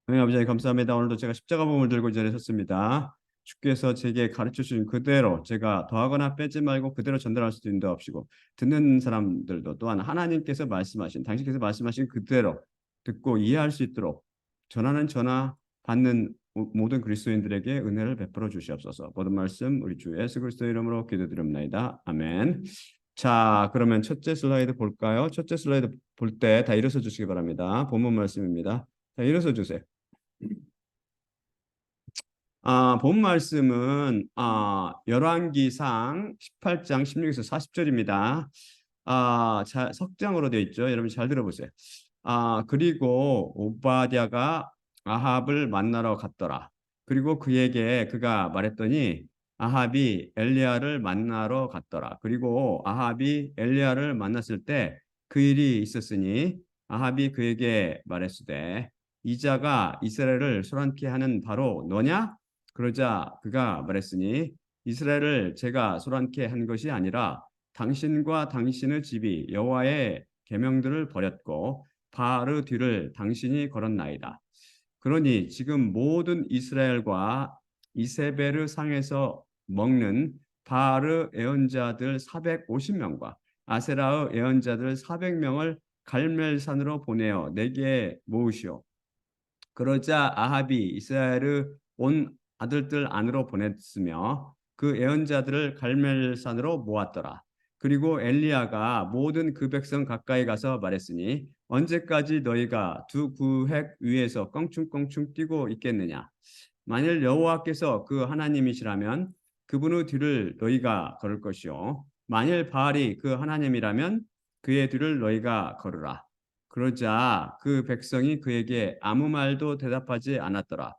하나님 아버지 감사합니다. 오늘도 제가 십자가 몸을 들고 이 자리에 섰습니다. 주께서 제게 가르쳐 주신 그대로 제가 더하거나 빼지 말고 그대로 전달할 수도 인도하시고 듣는 사람들도 또한 하나님께서 말씀하신 당신께서 말씀하신 그대로 듣고 이해할 수 있도록 전하는 전하 받는 모든 그리스도인들에게 은혜를 베풀어 주시옵소서. 모든 말씀 우리 주 예수 그리스도 이름으로 기도드립니다. 아멘. 자, 그러면 첫째 슬라이드 볼까요? 첫째 슬라이드 볼 때 다 일어서 주시기 바랍니다. 본문 말씀입니다. 자, 일어서 주세요. 본 말씀은 열왕기상 18장 16에서 40절입니다. 석장으로 되어 있죠. 여러분 잘 들어보세요. 그리고 오바댜가 아합을 만나러 갔더라. 그리고 그에게 그가 말했더니 아합이 엘리야를 만나러 갔더라. 그리고 아합이 엘리야를 만났을 때 그 일이 있었으니 아합이 그에게 말했으되 이자가 이스라엘을 소란케 하는 바로 너냐? 그러자 그가 말했으니 이스라엘을 제가 소란케 한 것이 아니라 당신과 당신의 집이 여호와의 계명들을 버렸고 바알 뒤를 당신이 걸었나이다. 그러니 지금 모든 이스라엘과 이세벨의 상에서 먹는 바알의 예언자들 450명과 아세라의 예언자들 400명을 갈멜산으로 보내어 내게 모으시오. 그러자 아합이 이스라엘의 온 아들들 안으로 보냈으며 그 예언자들을 갈멜산으로 모았더라. 그리고 엘리야가 모든 그 백성 가까이 가서 말했으니 언제까지 너희가 두 구획 위에서 껑충껑충 뛰고 있겠느냐? 만일 여호와께서 그 하나님이시라면 그분의 뒤를 너희가 걸을 것이요 만일 바알이 그 하나님이라면 그의 뒤를 너희가 걸으라. 그러자 그 백성이 그에게 아무 말도 대답하지 않았더라.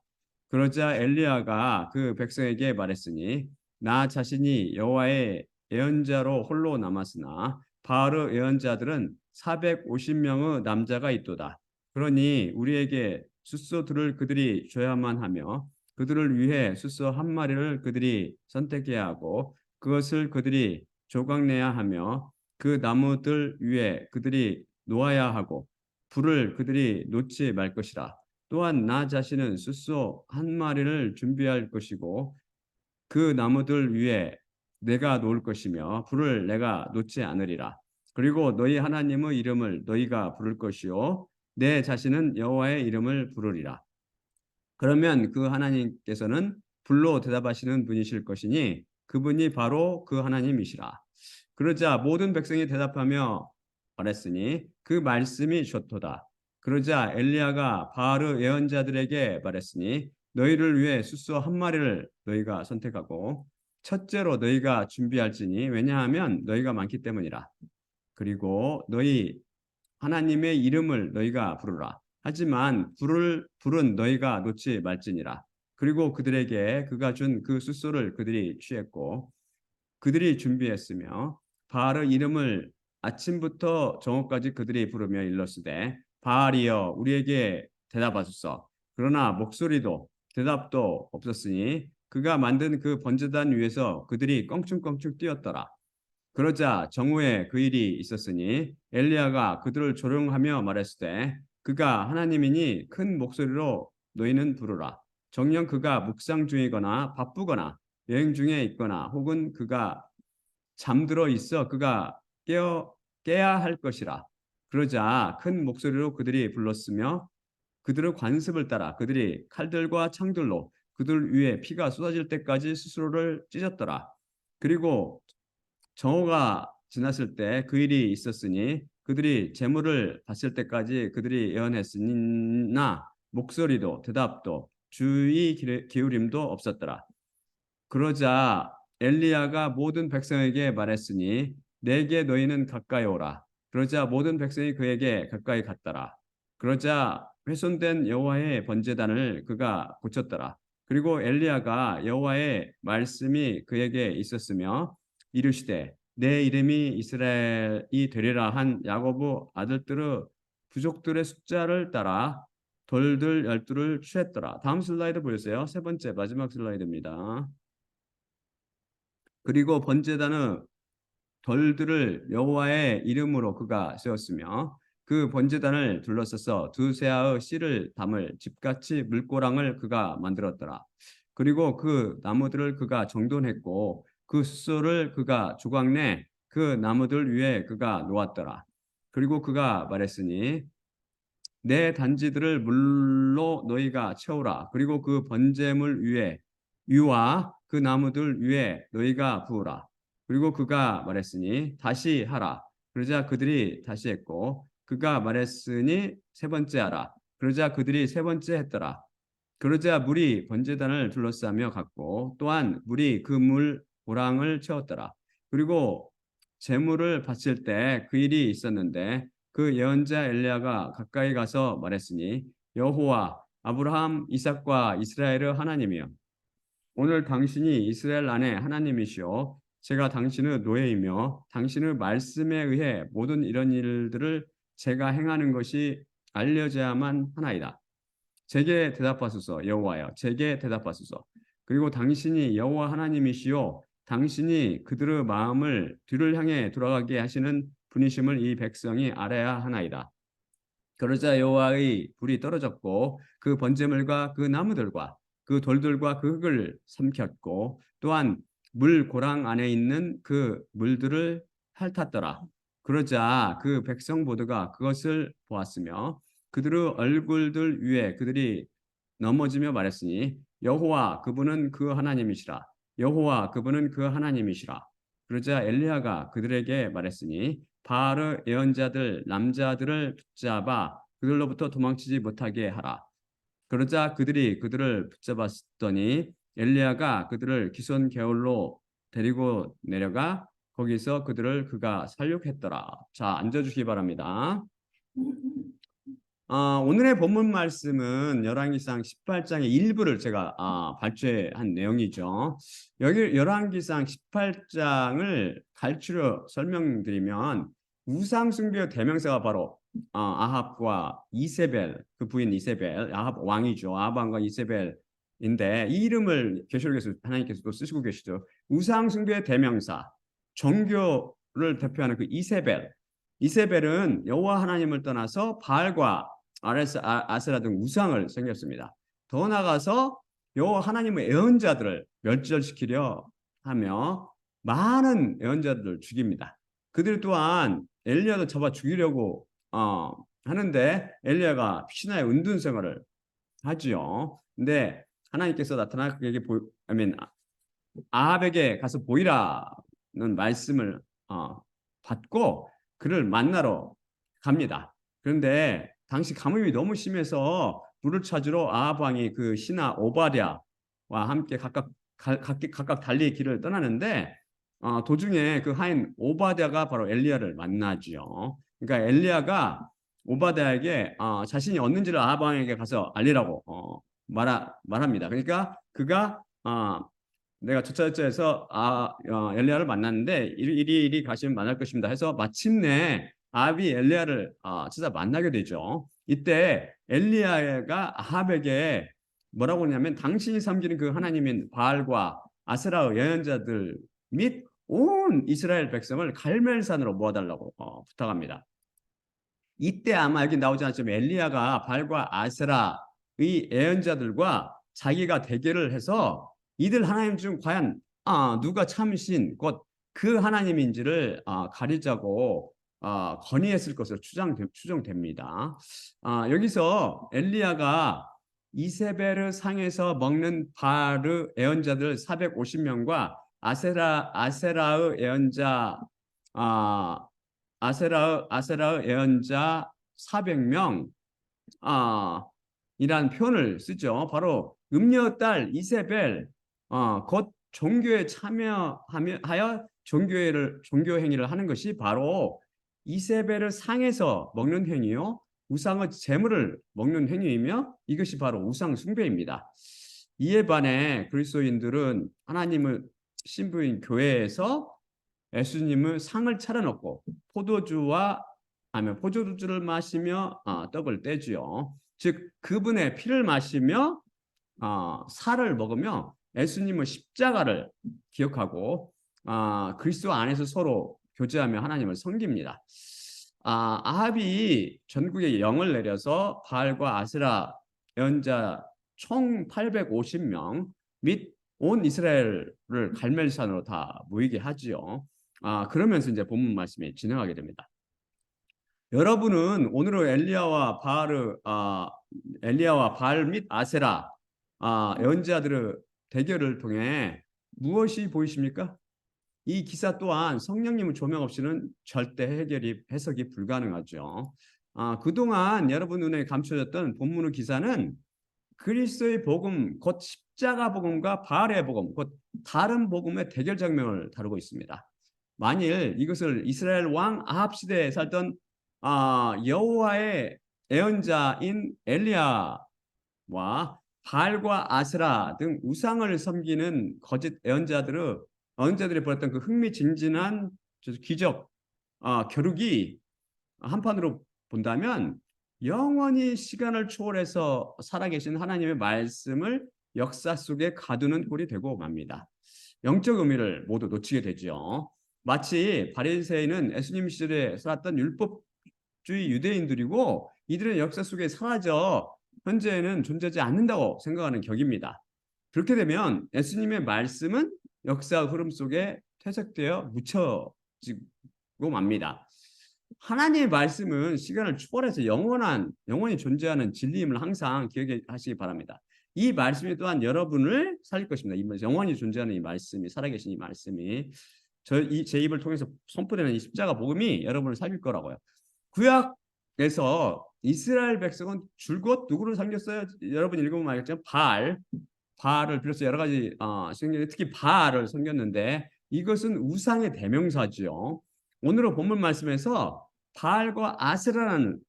그러자 엘리야가 그 백성에게 말했으니 나 자신이 여호와의 예언자로 홀로 남았으나 바알의 예언자들은 450명의 남자가 있도다. 그러니 우리에게 숫소 들을 그들이 줘야만 하며 그들을 위해 숫소 한 마리를 그들이 선택해야 하고 그것을 그들이 조각내야 하며 그 나무들 위에 그들이 놓아야 하고 불을 그들이 놓지 말 것이라. 또한 나 자신은 숫소 한 마리를 준비할 것이고 그 나무들 위에 내가 놓을 것이며 불을 내가 놓지 않으리라. 그리고 너희 하나님의 이름을 너희가 부를 것이요 내 자신은 여호와의 이름을 부르리라. 그러면 그 하나님께서는 불로 대답하시는 분이실 것이니 그분이 바로 그 하나님이시라. 그러자 모든 백성이 대답하며 말했으니 그 말씀이 좋도다. 그러자 엘리야가 바알의 예언자들에게 말했으니 너희를 위해 숫소 한 마리를 너희가 선택하고 첫째로 너희가 준비할지니 왜냐하면 너희가 많기 때문이라. 그리고 너희 하나님의 이름을 너희가 부르라. 하지만 불은 너희가 놓지 말지니라. 그리고 그들에게 그가 준 그 숫소를 그들이 취했고 그들이 준비했으며 바알의 이름을 아침부터 정오까지 그들이 부르며 일렀으되 바알이여 우리에게 대답하소서. 그러나 목소리도 대답도 없었으니 그가 만든 그 번제단 위에서 그들이 껑충껑충 뛰었더라. 그러자 정오에 그 일이 있었으니 엘리야가 그들을 조롱하며 말했을 그가 하나님이니 큰 목소리로 너희는 부르라. 정녕 그가 묵상 중이거나 바쁘거나 여행 중에 있거나 혹은 그가 잠들어 있어 그가 깨야 할 것이라. 그러자 큰 목소리로 그들이 불렀으며 그들의 관습을 따라 그들이 칼들과 창들로 그들 위에 피가 쏟아질 때까지 스스로를 찢었더라. 그리고 정오가 지났을 때 그 일이 있었으니 그들이 재물을 받을 때까지 그들이 예언했으나 목소리도 대답도 주의 기울임도 없었더라. 그러자 엘리야가 모든 백성에게 말했으니 내게 너희는 가까이 오라. 그러자 모든 백성이 그에게 가까이 갔더라. 그러자 훼손된 여호와의 번제단을 그가 고쳤더라. 그리고 엘리야가 여호와의 말씀이 그에게 있었으며 이르시되 내 이름이 이스라엘이 되리라 한 야고보 아들들의 부족들의 숫자를 따라 돌들 12를 취했더라. 다음 슬라이드 보여주세요. 세 번째 마지막 슬라이드입니다. 그리고 번제단의 돌들을 여호와의 이름으로 그가 세웠으며 그 번제단을 둘러서서 두 세아의 씨를 담을 집같이 물고랑을 그가 만들었더라. 그리고 그 나무들을 그가 정돈했고 그 숫소를 그가 조각 내 그 나무들 위에 그가 놓았더라. 그리고 그가 말했으니 내 단지들을 물로 너희가 채우라. 그리고 그 번제물 위에 위와 그 나무들 위에 너희가 부으라. 그리고 그가 말했으니 다시 하라. 그러자 그들이 다시 했고 그가 말했으니 세 번째 하라. 그러자 그들이 세 번째 했더라. 그러자 물이 번제단을 둘러싸며 갔고 또한 물이 그 물 고랑을 채웠더라. 그리고 제물을 바칠 때 그 일이 있었는데 그 예언자 엘리야가 가까이 가서 말했으니 여호와 아브라함 이삭과 이스라엘의 하나님이여 오늘 당신이 이스라엘 안에 하나님이시오 제가 당신의 노예이며 당신의 말씀에 의해 모든 이런 일들을 제가 행하는 것이 알려져야만 하나이다. 제게 대답하소서 여호와여 제게 대답하소서 그리고 당신이 여호와 하나님이시요 당신이 그들의 마음을 뒤를 향해 돌아가게 하시는 분이심을 이 백성이 알아야 하나이다. 그러자 여호와의 불이 떨어졌고 그 번제물과 그 나무들과 그 돌들과 그 흙을 삼켰고 또한 물 고랑 안에 있는 그 물들을 핥았더라. 그러자 그 백성 모두가 그것을 보았으며 그들의 얼굴들 위에 그들이 넘어지며 말했으니 여호와 그분은 그 하나님이시라. 여호와 그분은 그 하나님이시라. 그러자 엘리야가 그들에게 말했으니 바알의 예언자들 남자들을 붙잡아 그들로부터 도망치지 못하게 하라. 그러자 그들이 그들을 붙잡았더니 엘리야가 그들을 기손 겨울로 데리고 내려가 거기서 그들을 그가 살육했더라. 자, 앉아주시기 바랍니다. 오늘의 본문 말씀은 열왕기상 18장의 일부를 제가 발췌한 내용이죠. 여기 열왕기상 18장을 갈주로 설명드리면 우상 숭배의 대명사가 바로 아합과 이세벨, 그 부인 이세벨, 아합 왕이죠. 아합 왕과 이세벨인데 이 이름을 계시록에서 하나님께서 또 쓰시고 계시죠. 우상 숭배의 대명사, 종교를 대표하는 그 이세벨. 이세벨은 여호와 하나님을 떠나서 바알과 아세라 등 우상을 섬겼습니다. 더 나아가서 여호와 하나님의 예언자들을 멸절시키려 하며 많은 예언자들을 죽입니다. 그들 또한 엘리야도 잡아 죽이려고 하는데 엘리야가 신하의 은둔 생활을 하지요. 근데 하나님께서 나타나 그에게 아합에게 가서 보이라는 말씀을 받고 그를 만나러 갑니다. 그런데 당시 가뭄이 너무 심해서 물을 찾으러 아합 왕이 그 신하 오바댜와 함께 각각 달리 길을 떠나는데 도중에 그 하인 오바댜가 바로 엘리야를 만나지요. 그러니까 엘리야가 오바댜에게 자신이 얻는지를 아합 왕에게 가서 알리라고 말합니다. 그러니까 그가 내가 저차저차해서 엘리야를 만났는데 이리 가시면 만날 것입니다 해서 마침내 아합이 엘리야를 찾아 만나게 되죠. 이때 엘리야가 아합에게 뭐라고 하냐면 당신이 섬기는 그 하나님인 바알과 아세라의 예언자들 및 온 이스라엘 백성을 갈멜산으로 모아달라고 부탁합니다. 이때 아마 여기 나오지 않지만 엘리야가 바알과 아세라의 예언자들과 자기가 대결을 해서 이들 하나님 중 과연 누가 참신 곧 그 하나님인지를 가리자고 건의했을 것으로 추정됩니다. 여기서 엘리야가 이세벨의 상에서 먹는 바르 예언자들 450명과 아세라의 예언자 아세라의 예언자 400명 이란 표현을 쓰죠. 바로 음녀 딸 이세벨 곧 종교에 참여하여 종교 행위를 하는 것이 바로 이세벨을 상에서 먹는 행위요 우상의 재물을 먹는 행위이며 이것이 바로 우상 숭배입니다. 이에 반해 그리스도인들은 하나님의 신부인 교회에서 예수님의 상을 차려놓고 포도주를 마시며 떡을 떼지요. 즉 그분의 피를 마시며 살을 먹으며 예수님의 십자가를 기억하고 그리스도 안에서 서로 교제하며 하나님을 섬깁니다. 아합이 전국에 영을 내려서 바알과 아세라 연자 총 850명 및 온 이스라엘을 갈멜산으로 다 모이게 하지요. 그러면서 이제 본문 말씀이 진행하게 됩니다. 여러분은 오늘은 엘리야와 바알 및 아세라 연자들의 대결을 통해 무엇이 보이십니까? 이 기사 또한 성령님의 조명 없이는 절대 해석이 불가능하죠. 그동안 여러분 눈에 감춰졌던 본문의 기사는 그리스도의 복음, 곧 십자가 복음과 바알의 복음, 곧 다른 복음의 대결 장면을 다루고 있습니다. 만일 이것을 이스라엘 왕 아합 시대에 살던 여호와의 예언자인 엘리야와 바알과 아스라 등 우상을 섬기는 거짓 예언자들이 벌였던 그 흥미진진한 기적 겨루기 한판으로 본다면 영원히 시간을 초월해서 살아계신 하나님의 말씀을 역사 속에 가두는 꼴이 되고 맙니다. 영적 의미를 모두 놓치게 되죠. 마치 바리새인은 예수님 시절에 살았던 율법주의 유대인들이고 이들은 역사 속에 사라져 현재는 존재하지 않는다고 생각하는 격입니다. 그렇게 되면 예수님의 말씀은 역사 흐름 속에 퇴색되어 묻혀지고 맙니다. 하나님의 말씀은 시간을 초월해서 영원히 존재하는 진리임을 항상 기억하시기 바랍니다. 이 말씀이 또한 여러분을 살릴 것입니다. 영원히 존재하는 이 말씀이, 살아계신 이 말씀이 제 입을 통해서 선포되는 이 십자가 복음이 여러분을 살릴 거라고요. 구약에서 이스라엘 백성은 줄곧 누구를 섬겼어요? 여러분 읽으면 알겠지만 바알을 비롯해서 여러 가지 특히 바알을 섬겼는데 이것은 우상의 대명사지요. 오늘의 본문 말씀에서 바알과 아세라라는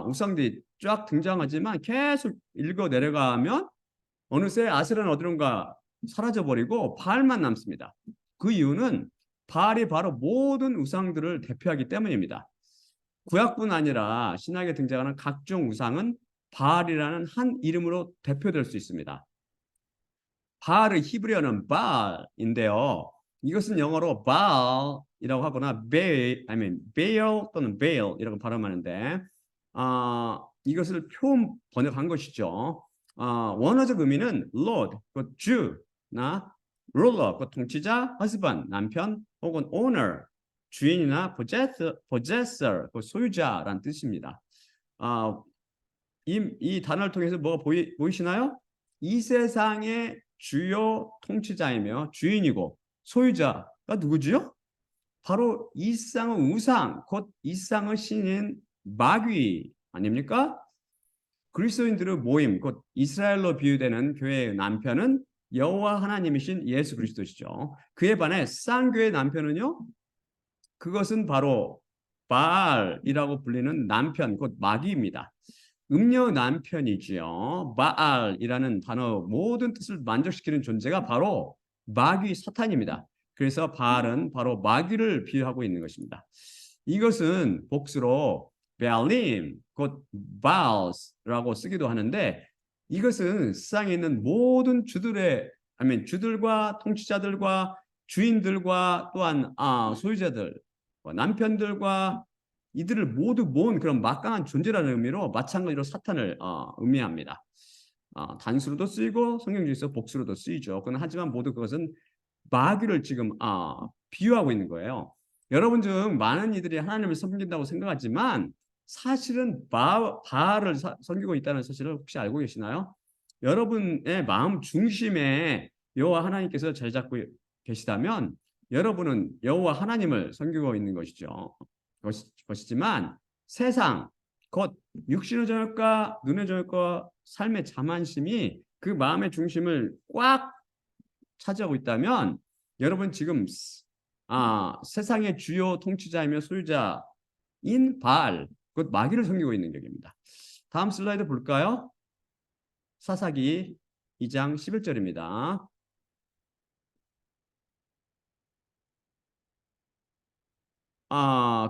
우상들이 쫙 등장하지만 계속 읽어 내려가면 어느새 아세라는 어디론가 사라져버리고 바알만 남습니다. 그 이유는 바알이 바로 모든 우상들을 대표하기 때문입니다. 구약뿐 아니라 신약에 등장하는 각종 우상은 바알이라는 한 이름으로 대표될 수 있습니다. 바알의 히브리어는 바알인데요. 이것은 영어로 바알이라고 하거나 베일 또는 베일이라고 발음하는데 이것을 표현 번역한 것이죠. 원어적 의미는 Lord, 그 주나 ruler, 그 통치자, husband, 남편 혹은 owner, 주인이나 possessor, 그 소유자라는 뜻입니다. 이 단어를 통해서 뭐가 보이시나요? 이 세상의 주요 통치자이며 주인이고 소유자가 누구지요? 바로 이 쌍의 우상, 곧 이 쌍의 신인 마귀 아닙니까? 그리스도인들의 모임, 곧 이스라엘로 비유되는 교회의 남편은 여호와 하나님이신 예수 그리스도시죠. 그에 반해 쌍교의 남편은요, 그것은 바로 바알이라고 불리는 남편, 곧 마귀입니다. 음녀 남편이지요. 바알이라는 단어 모든 뜻을 만족시키는 존재가 바로 마귀 사탄입니다. 그래서 바알은 바로 마귀를 비유하고 있는 것입니다. 이것은 복수로 베알림, 곧 바알스라고 쓰기도 하는데 이것은 세상에 있는 모든 주들과 통치자들과 주인들과 또한 소유자들, 남편들과 이들을 모두 모은 그런 막강한 존재라는 의미로 마찬가지로 사탄을 의미합니다. 단수로도 쓰이고 성경에서 복수로도 쓰이죠. 하지만 모두 그것은 마귀를 지금 비유하고 있는 거예요. 여러분 중 많은 이들이 하나님을 섬긴다고 생각하지만 사실은 바알을 섬기고 있다는 사실을 혹시 알고 계시나요? 여러분의 마음 중심에 여호와 하나님께서 자리 잡고 계시다면 여러분은 여호와 하나님을 섬기고 있는 것이지만 세상, 곧 육신의 정욕과 눈의 정욕과 삶의 자만심이 그 마음의 중심을 꽉 차지하고 있다면 여러분 지금 세상의 주요 통치자이며 소유자인 바알, 곧 마귀를 섬기고 있는 격입니다. 다음 슬라이드 볼까요? 사사기 2장 11절입니다.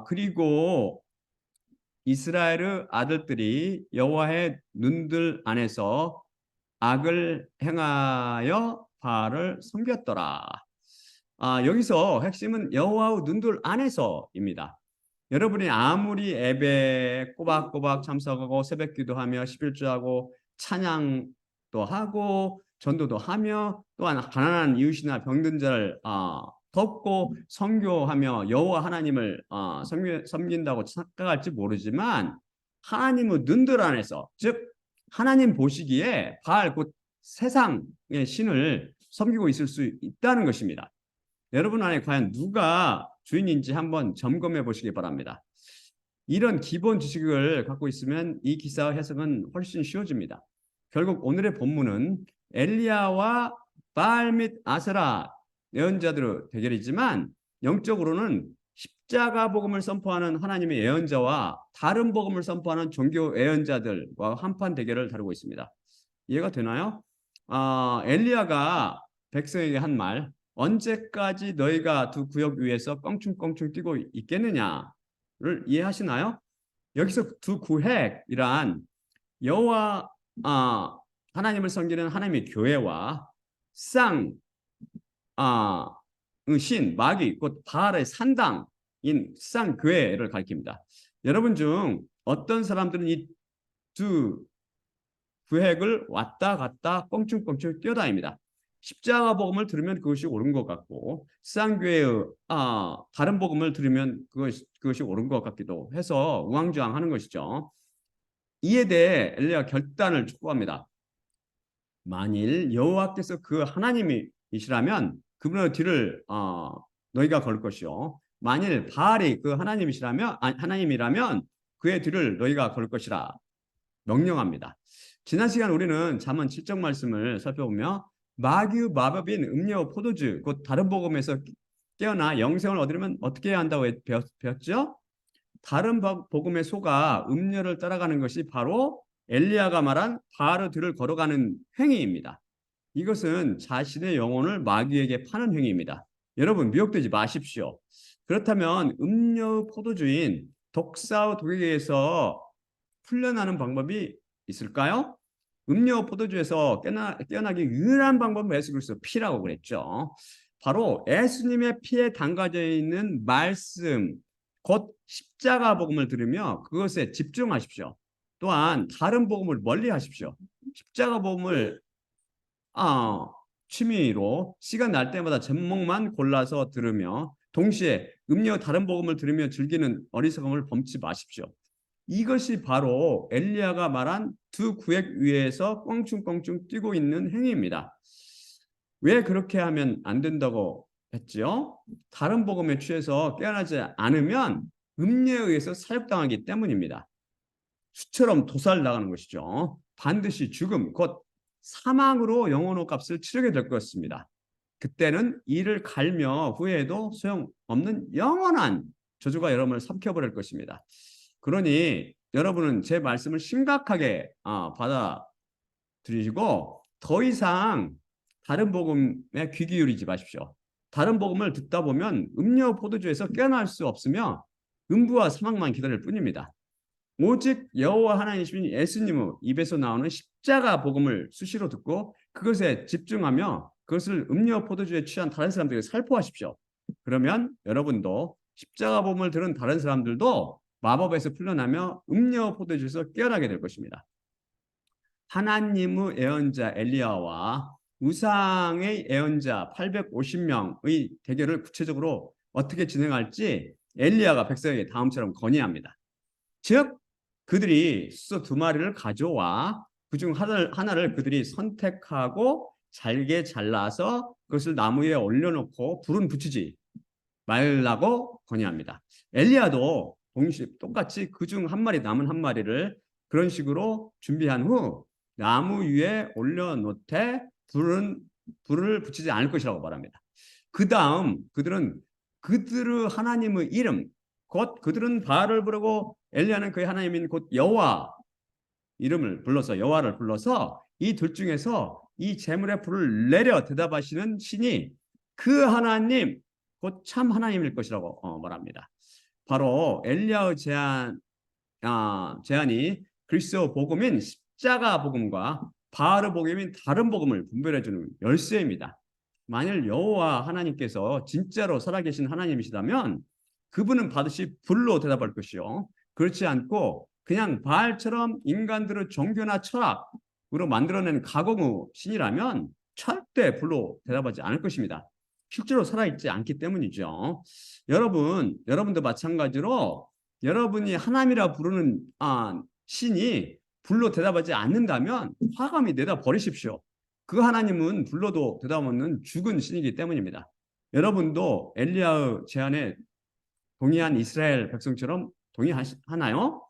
그리고 이스라엘의 아들들이 여호와의 눈들 안에서 악을 행하여 바알을 섬겼더라. 여기서 핵심은 여호와의 눈들 안에서입니다. 여러분이 아무리 예배 꼬박꼬박 참석하고 새벽 기도하며 11조하고 찬양도 하고 전도도 하며 또한 가난한 이웃이나 병든 자를 돕고 선교하며 여호와 하나님을 섬긴다고 착각할지 모르지만 하나님의 눈들 안에서 즉 하나님 보시기에 바알 곧 세상의 신을 섬기고 있을 수 있다는 것입니다. 여러분 안에 과연 누가 주인인지 한번 점검해 보시기 바랍니다. 이런 기본 지식을 갖고 있으면 이 기사 해석은 훨씬 쉬워집니다. 결국 오늘의 본문은 엘리야와 바알 및 아세라 예언자들의 대결이지만 영적으로는 십자가 복음을 선포하는 하나님의 예언자와 다른 복음을 선포하는 종교 예언자들과 한판 대결을 다루고 있습니다. 이해가 되나요? 엘리야가 백성에게 한 말, 언제까지 너희가 두 구역 위에서 껑충껑충 뛰고 있겠느냐를 이해하시나요? 여기서 두 구획이란 여호와 하나님을 섬기는 하나님의 교회와 쌍 신 마귀 곧 바알의 산당인 쌍교회를 가리킵니다. 여러분 중 어떤 사람들은 이 두 구획을 왔다 갔다 껑충껑충 뛰어다닙니다. 십자가 복음을 들으면 그것이 옳은 것 같고 쌍교회의 다른 복음을 들으면 그것이 옳은 것 같기도 해서 우왕좌왕하는 것이죠. 이에 대해 엘리야 결단을 촉구합니다. 만일 여호와께서 그 하나님이시라면 그분의 뒤를 너희가 걸 것이요. 만일 바알이 그 하나님이라면 그의 뒤를 너희가 걸 것이라 명령합니다. 지난 시간 우리는 잠언 7장 말씀을 살펴보며 마귀 마법인 음료 포도주 곧 다른 복음에서 깨어나 영생을 얻으려면 어떻게 해야 한다고 배웠죠? 다른 복음에 속아 음료를 따라가는 것이 바로 엘리야가 말한 바알의 뒤를 걸어가는 행위입니다. 이것은 자신의 영혼을 마귀에게 파는 행위입니다. 여러분 미혹되지 마십시오. 그렇다면 음료 포도주인 독사의 독에게서 풀려나는 방법이 있을까요? 음료 포도주에서 깨어나기 유일한 방법은 예수 그리스도의 피라고 그랬죠. 바로 예수님의 피에 담가져 있는 말씀, 곧 십자가 복음을 들으며 그것에 집중하십시오. 또한 다른 복음을 멀리하십시오. 십자가 복음을 취미로 시간 날 때마다 제목만 골라서 들으며 동시에 음료 다른 복음을 들으며 즐기는 어리석음을 범치 마십시오. 이것이 바로 엘리야가 말한 두 구획 위에서 껑충껑충 뛰고 있는 행위입니다. 왜 그렇게 하면 안 된다고 했지요? 다른 복음에 취해서 깨어나지 않으면 음료에 의해서 사육당하기 때문입니다. 수처럼 도살당하는 것이죠. 반드시 죽음, 곧 사망으로 영혼의 값을 치르게 될 것입니다. 그때는 이를 갈며 후회해도 소용없는 영원한 저주가 여러분을 삼켜버릴 것입니다. 그러니 여러분은 제 말씀을 심각하게 받아들이시고 더 이상 다른 복음에 귀 기울이지 마십시오. 다른 복음을 듣다 보면 음료 포도주에서 깨어날 수 없으며 음부와 사망만 기다릴 뿐입니다. 오직 여호와 하나님이신 예수님의 입에서 나오는 십자가 복음을 수시로 듣고 그것에 집중하며 그것을 음료 포도주에 취한 다른 사람들에게 살포하십시오. 그러면 여러분도 십자가 복음을 들은 다른 사람들도 마법에서 풀려나며 음료 포도주에서 깨어나게 될 것입니다. 하나님의 예언자 엘리야와 우상의 예언자 850명의 대결을 구체적으로 어떻게 진행할지 엘리야가 백성에게 다음처럼 건의합니다. 즉 그들이 숫소 2마리를 가져와 그중 하나를 그들이 선택하고 잘게 잘라서 그것을 나무 위에 올려놓고 불은 붙이지 말라고 건의합니다. 엘리야도 동시에 똑같이 그중 남은 한 마리를 그런 식으로 준비한 후 나무 위에 올려놓되 불을 붙이지 않을 것이라고 말합니다. 그 다음 그들의 하나님의 이름 곧 그들은 바알을 부르고 엘리야는 그의 하나님인 곧 여호와 이름을 불러서 여호와를 불러서 이 둘 중에서 이 제물의 불을 내려 대답하시는 신이 그 하나님 곧 참 하나님일 것이라고 말합니다. 바로 엘리야의 제안이 그리스도 복음인 십자가 복음과 바알의 복음인 다른 복음을 분별해주는 열쇠입니다. 만일 여호와 하나님께서 진짜로 살아계신 하나님이시다면 그분은 반드시 불로 대답할 것이요. 그렇지 않고 그냥 바알처럼 인간들의 종교나 철학으로 만들어낸 가공의 신이라면 절대 불로 대답하지 않을 것입니다. 실제로 살아있지 않기 때문이죠. 여러분도 마찬가지로 여러분이 하나님이라 부르는 신이 불로 대답하지 않는다면 화감히 내다 버리십시오. 그 하나님은 불러도 대답 없는 죽은 신이기 때문입니다. 여러분도 엘리야의 제안에 동의한 이스라엘 백성처럼 동의하나요?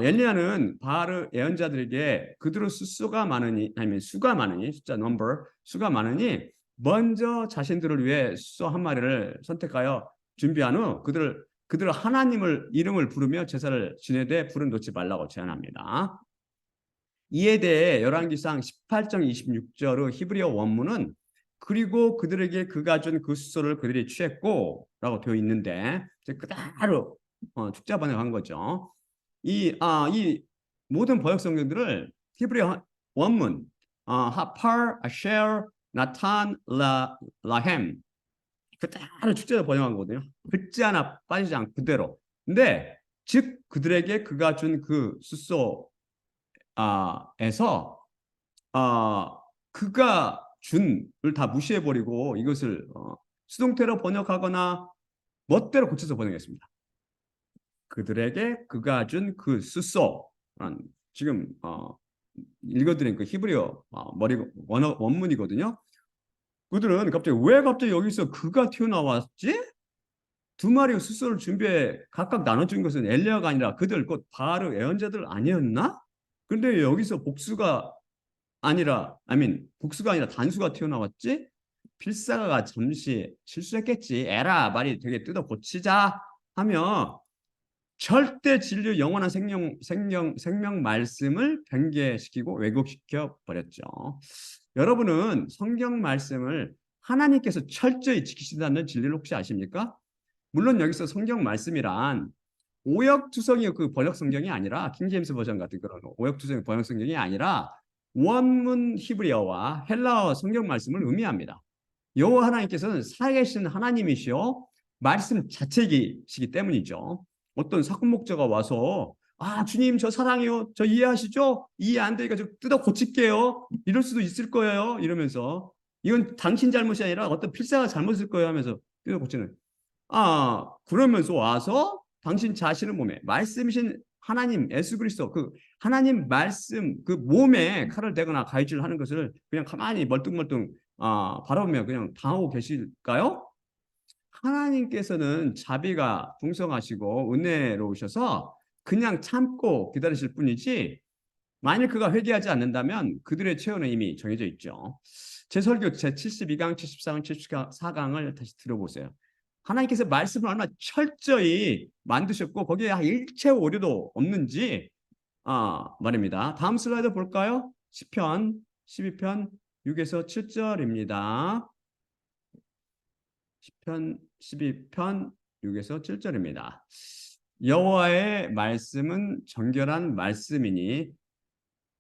엘리야는 바알의 예언자들에게 그들의 수가 많으니 아니면 수가 많으니 숫자 넘버 수가 많으니 먼저 자신들을 위해 수 한 마리를 선택하여 준비한 후 그들을 하나님을 이름을 부르며 제사를 지내되 불은 놓지 말라고 제안합니다. 이에 대해 열왕기상 18장 26절의 히브리어 원문은 그리고 그들에게 그가 준 그 수소를 그들이 취했고 라고 되어 있는데 그대로 축자 번역한 거죠. 이 모든 번역 성경들을 히브리어 원문 하팔, 아쉘, 나탄, 라햄 그대로 축제로 번역한 거거든요. 글자 하나 빠지지 않고 그대로. 근데 즉 그들에게 그가 준 그 숫소에서 그가 준을 다 무시해버리고 이것을 수동태로 번역하거나 멋대로 고쳐서 번역했습니다. 그들에게 그가 준 그 숫소란 지금 읽어드린 그 히브리어 원문이거든요. 그들은 왜 갑자기 여기서 그가 튀어나왔지? 두 마리의 숫소를 준비해 각각 나눠준 것은 엘리야가 아니라 그들 곧 바알의 예언자들 아니었나? 근데 여기서 복수가 아니라 단수가 튀어나왔지? 필사가 잠시 실수했겠지. 에라 말이 되게 뜯어 고치자 하며 절대 진리 영원한 생명 말씀을 변개시키고 왜곡시켜 버렸죠. 여러분은 성경 말씀을 하나님께서 철저히 지키신다는 진리를 혹시 아십니까? 물론 여기서 성경 말씀이란 오역투성의 그 번역 성경이 아니라 킹제임스 버전 같은 그런 오역투성의 번역 성경이 아니라 원문 히브리어와 헬라어 성경 말씀을 의미합니다. 여호와 하나님께서는 살아계신 하나님이시오 말씀 자체이시기 때문이죠. 어떤 사건 목자가 와서 주님 저 사랑해요. 저 이해하시죠? 이해 안 되니까 좀 뜯어 고칠게요. 이럴 수도 있을 거예요. 이러면서 이건 당신 잘못이 아니라 어떤 필사가 잘못일 거예요 하면서 뜯어 고치는 그러면서 와서 당신 자신의 몸에 말씀이신 하나님 예수 그리스도 그 하나님 말씀 그 몸에 칼을 대거나 가위질을 하는 것을 그냥 가만히 멀뚱멀뚱 바라보며 그냥 당하고 계실까요? 하나님께서는 자비가 풍성하시고 은혜로우셔서 그냥 참고 기다리실 뿐이지 만일 그가 회개하지 않는다면 그들의 최후는 이미 정해져 있죠. 제 설교 제72강, 74강, 74강을 다시 들어보세요. 하나님께서 말씀을 얼마나 철저히 만드셨고 거기에 일체 오류도 없는지 말입니다. 다음 슬라이드 볼까요? 시편 12편 6에서 7절입니다. 시편 12편 6에서 7절입니다. 여호와의 말씀은 정결한 말씀이니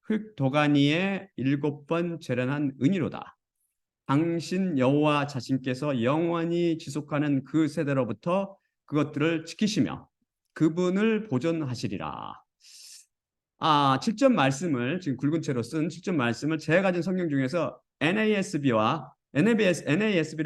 흙 도가니에 7번 재련한 은이로다. 당신 여호와 자신께서 영원히 지속하는 그 세대로부터 그것들을 지키시며 그분을 보존하시리라. 7점 말씀을 지금 굵은 채로 쓴 7점 말씀을 제가 가진 성경 중에서 NASB를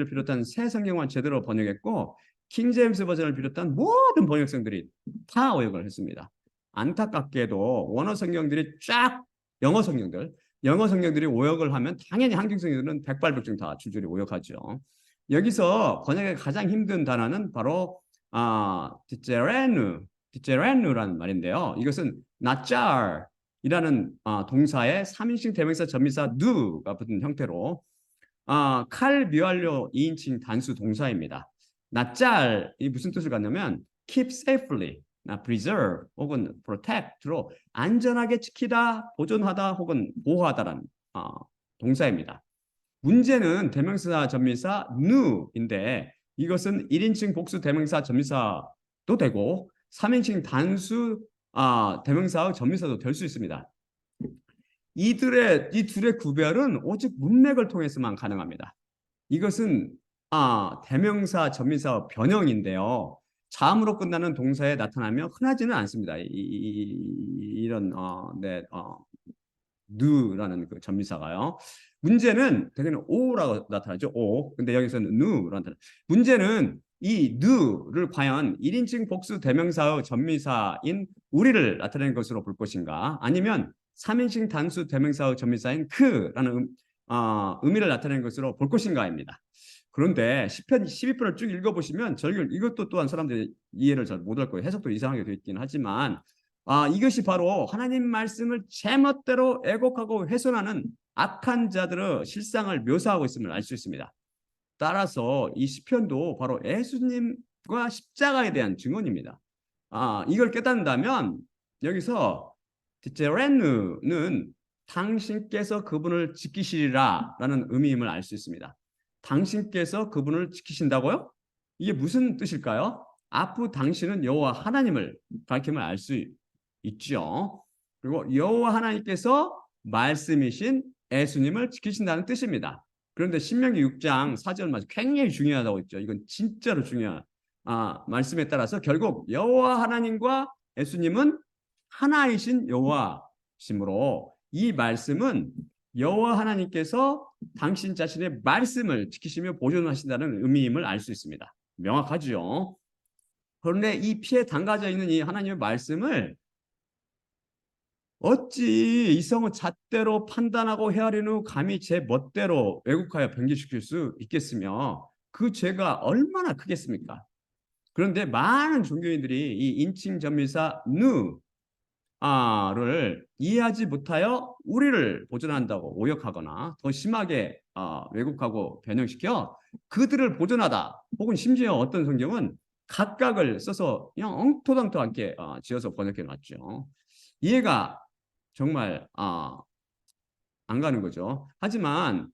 비롯한 새 성경만 제대로 번역했고 킹제임스 버전을 비롯한 모든 번역성들이 다 오역을 했습니다. 안타깝게도 원어 성경들이 쫙 영어 성경들이 오역을 하면 당연히 한국 성경들은 백발백중 다 줄줄이 오역하죠. 여기서 번역의 가장 힘든 단어는 바로 디제레누라는 말인데요. 이것은 나짤이라는 동사의 3인칭 대명사 전미사 누가 붙은 형태로 칼 미완료 2인칭 단수 동사입니다. 나짤이 무슨 뜻을 갖냐면 keep safely, preserve 혹은 protect로 안전하게 지키다, 보존하다 혹은 보호하다라는 동사입니다. 문제는 대명사 전미사 누인데 이것은 1인칭 복수 대명사 전미사도 되고 3인칭 단수 대명사의 전미사도 될 수 있습니다. 이 둘의 구별은 오직 문맥을 통해서만 가능합니다. 이것은 대명사 전미사 변형인데요. 자음으로 끝나는 동사에 나타나며 흔하지는 않습니다. 이런 누라는 그 전미사가요. 문제는 대개는 오라고 나타나죠. 오. 근데 여기서는 누라는 나타나. 문제는 이 누를 과연 1인칭 복수 대명사의 전미사인 우리를 나타내는 것으로 볼 것인가? 아니면 3인칭 단수 대명사의 전미사인 그라는 의미를 나타내는 것으로 볼 것인가입니다. 그런데 시편 12편을 쭉 읽어보시면 이것도 또한 사람들이 이해를 잘 못할 거예요. 해석도 이상하게 되어 있긴 하지만 이것이 바로 하나님 말씀을 제멋대로 애곡하고 훼손하는 악한 자들의 실상을 묘사하고 있음을 알 수 있습니다. 따라서 이 시편도 바로 예수님과 십자가에 대한 증언입니다. 이걸 깨닫는다면 여기서 디제레누는 당신께서 그분을 지키시리라 라는 의미임을 알 수 있습니다. 당신께서 그분을 지키신다고요? 이게 무슨 뜻일까요? 앞으로 당신은 여호와 하나님을 가리킴을 알 수 있죠. 그리고 여호와 하나님께서 말씀이신 예수님을 지키신다는 뜻입니다. 그런데 신명기 6장 4절 말씀 굉장히 중요하다고 했죠. 이건 진짜로 중요한 말씀에 따라서 결국 여호와 하나님과 예수님은 하나이신 여호와시므로 이 말씀은 여호와 하나님께서 당신 자신의 말씀을 지키시며 보존하신다는 의미임을 알 수 있습니다. 명확하죠. 그런데 이 피에 담가져 있는 이 하나님의 말씀을 어찌 이성은 잣대로 판단하고 헤아린 후 감히 제 멋대로 왜곡하여 변질시킬 수 있겠으며 그 죄가 얼마나 크겠습니까? 그런데 많은 종교인들이 이 인칭 전미사 누를 이해하지 못하여 우리를 보존한다고 오역하거나 더 심하게 왜곡하고 변형시켜 그들을 보존하다 혹은 심지어 어떤 성경은 각각을 써서 그냥 엉토당토하게 지어서 번역해 놨죠. 이해가 정말 안 가는 거죠. 하지만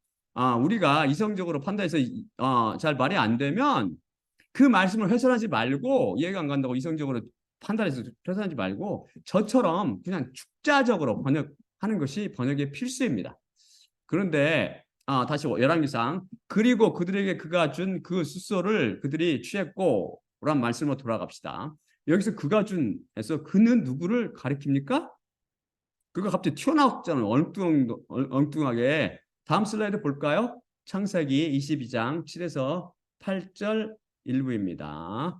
우리가 이성적으로 판단해서 잘 말이 안 되면 그 말씀을 훼손하지 말고 이해가 안 간다고 이성적으로 판단해서 훼손하지 말고 저처럼 그냥 축자적으로 번역하는 것이 번역의 필수입니다. 그런데 다시 열왕기상 그리고 그들에게 그가 준 그 숫소를 그들이 취했고 라는 말씀으로 돌아갑시다. 여기서 그가 준에서 그는 누구를 가리킵니까? 그가 갑자기 튀어나왔잖아요. 엉뚱하게. 다음 슬라이드 볼까요? 창세기 22장 7에서 8절 일부입니다.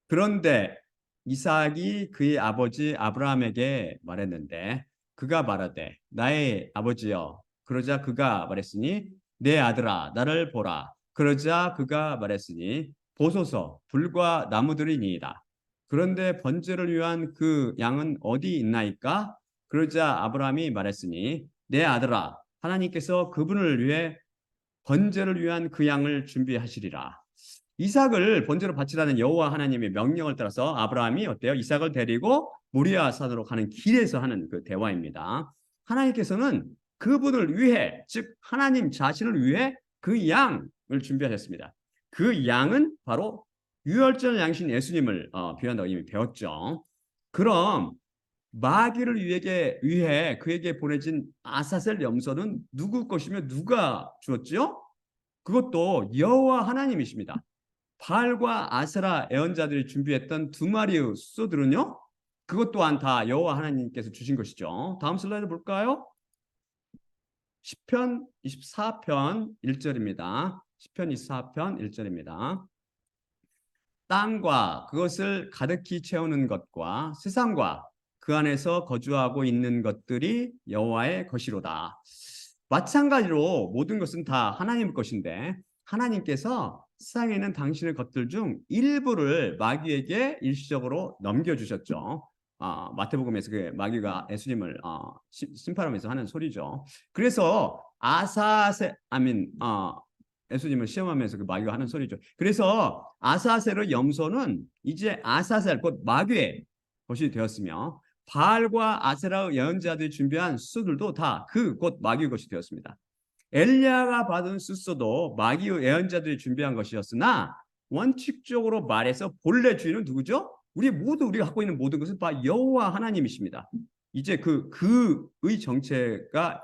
그런데 이삭이 그의 아버지 아브라함에게 말했는데 그가 말하되 나의 아버지여. 그러자 그가 말했으니 내 아들아 나를 보라. 그러자 그가 말했으니 보소서 불과 나무들이니이다. 그런데 번제를 위한 그 양은 어디 있나이까? 그러자 아브라함이 말했으니 내 아들아 하나님께서 그분을 위해 번제를 위한 그 양을 준비하시리라. 이삭을 번제로 바치라는 여호와 하나님의 명령을 따라서 아브라함이 어때요? 이삭을 데리고 모리아 산으로 가는 길에서 하는 그 대화입니다. 하나님께서는 그분을 위해, 즉 하나님 자신을 위해 그 양을 준비하셨습니다. 그 양은 바로 유월절 양신 예수님을 비유한다고 이미 배웠죠. 그럼 마귀를 위해 그에게 보내진 아사셀 염소는 누구 것이며 누가 주었지요? 그것도 여호와 하나님이십니다. 바알과 아세라 애언자들이 준비했던 두 마리의 숫소들은요. 그것 또한 다 여호와 하나님께서 주신 것이죠. 다음 슬라이드 볼까요? 시편 24편 1절입니다. 시편 24편 1절입니다. 땅과 그것을 가득히 채우는 것과 세상과 그 안에서 거주하고 있는 것들이 여호와의 것이로다. 마찬가지로 모든 것은 다 하나님 것인데 하나님께서 세상에 있는 당신의 것들 중 일부를 마귀에게 일시적으로 넘겨주셨죠. 마태복음에서 그 마귀가 예수님을 심판하면서 하는 소리죠. 그래서 예수님을 시험하면서 그 마귀가 하는 소리죠. 그래서 아사셀의 염소는 이제 아사셀 곧 마귀의 것이 되었으며 바알과 아세라의 예언자들이 준비한 숫소들도 다 그 곧 마귀의 것이 되었습니다. 엘리야가 받은 숫소도 마귀의 예언자들이 준비한 것이었으나 원칙적으로 말해서 본래 주인은 누구죠? 우리가 갖고 있는 모든 것은 다 여호와 하나님이십니다. 이제 그의 정체가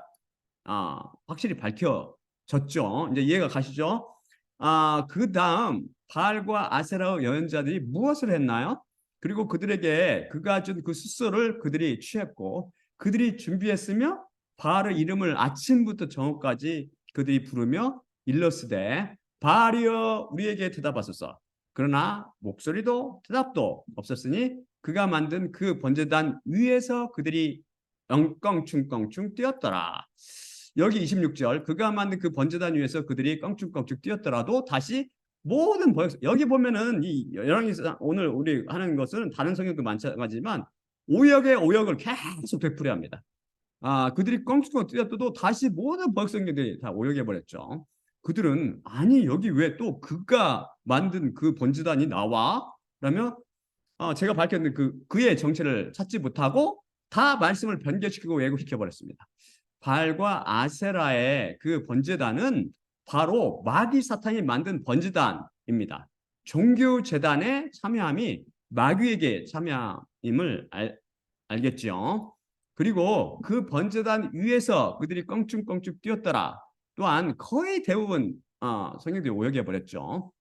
확실히 밝혀졌죠. 이제 이해가 가시죠? 그 다음 바알과 아세라의 여인자들이 무엇을 했나요? 그리고 그들에게 그가 준 그 숫소를 그들이 취했고 그들이 준비했으며 바알의 이름을 아침부터 저녁까지 그들이 부르며 일렀으되 바알이여 우리에게 대답하소서. 그러나 목소리도 대답도 없었으니 그가 만든 그 번제단 위에서 그들이 껑충껑충 뛰었더라. 여기 26절 그가 만든 그 번제단 위에서 그들이 껑충껑충 뛰었더라도 다시 모든 여기 보면은 이 열왕기상 오늘 우리 하는 것은 다른 성경도 마찬가지지만 오역의 오역을 계속 되풀이 합니다. 그들이 껑충껑 뛰었어도 다시 모든 번역성경들이 다 오역해 버렸죠. 그들은 아니 여기 왜 또 그가 만든 그 번제단이 나와? 라며 제가 밝혔는 그의 정체를 찾지 못하고 다 말씀을 변개시키고 왜곡시켜 버렸습니다. 바알과 아세라의 그 번제단은 바로 마귀 사탄이 만든 번제단입니다. 종교 재단에 참여함이 마귀에게 참여임을 알겠죠. 그리고 그 번제단 위에서 그들이 껑충껑충 뛰었더라. 또한 거의 대부분 성경들이 오역해 버렸죠.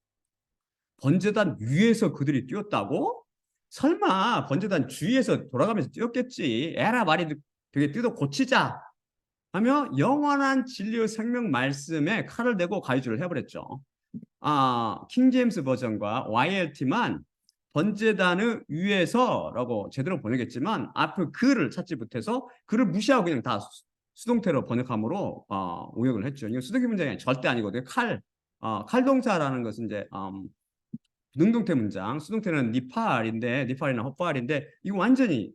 번제단 위에서 그들이 뛰었다고? 설마 번제단 주위에서 돌아가면서 뛰었겠지. 에라 말이 되게 뛰어 고치자 하며 영원한 진리의 생명 말씀에 칼을 대고 가이주를 해버렸죠. 킹제임스 버전과 YLT만 번제단의 위에서라고 제대로 번역했지만 앞에 그를 찾지 못해서 그를 무시하고 그냥 다 수동태로 번역함으로 오역을 했죠. 이건 수동태 문장이 절대 아니거든요. 칼동사라는 것은 이제 능동태 문장, 수동태는 니팔이나 헛발인데 이거 완전히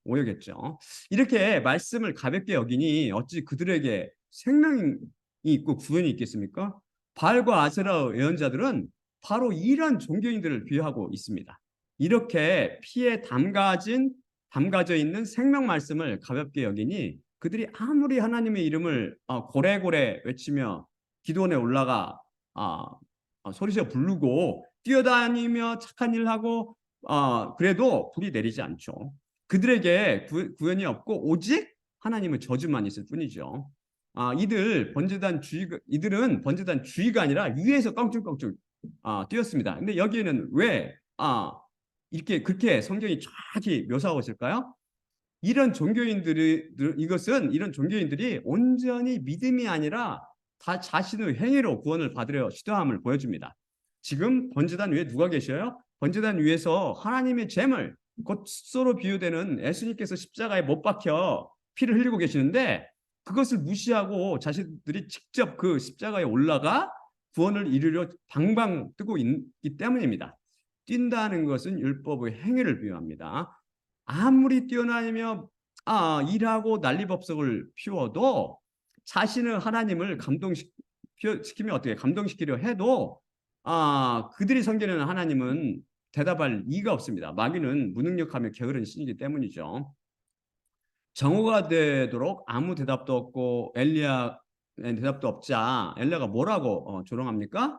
오역했죠. 이렇게 말씀을 가볍게 여기니 어찌 그들에게 생명이 있고 구원이 있겠습니까? 바알과 아세라 예언자들은 바로 이런 종교인들을 비유하고 있습니다. 이렇게 피에 담가져 있는 생명 말씀을 가볍게 여기니 그들이 아무리 하나님의 이름을 고래고래 외치며 기도원에 올라가 소리쳐 부르고 뛰어다니며 착한 일을 하고 그래도 불이 내리지 않죠. 그들에게 구원이 없고 오직 하나님의 저주만 있을 뿐이죠. 이들은 번제단 주위가 아니라 위에서 껑충껑충 뛰었습니다. 근데 여기에는 왜 이렇게 그렇게 성경이 정확히 묘사하고 있을까요? 이런 종교인들이 온전히 믿음이 아니라 다 자신의 행위로 구원을 받으려 시도함을 보여줍니다. 지금 번제단 위에 누가 계셔요? 번제단 위에서 하나님의 제물, 곧 숫소로 비유되는 예수님께서 십자가에 못 박혀 피를 흘리고 계시는데 그것을 무시하고 자신들이 직접 그 십자가에 올라가 구원을 이루려 방방 뜨고 있기 때문입니다. 뛴다는 것은 율법의 행위를 비유합니다. 아무리 뛰어다니며 일하고 난리법석을 피워도 자신의 하나님을 감동시키면 어떻게 감동시키려 해도 그들이 섬기는 하나님은 대답할 이가 없습니다. 마귀는 무능력하며 게으른 신이기 때문이죠. 정오가 되도록 아무 대답도 없고 엘리야 대답도 없자 엘리야가 뭐라고 조롱합니까?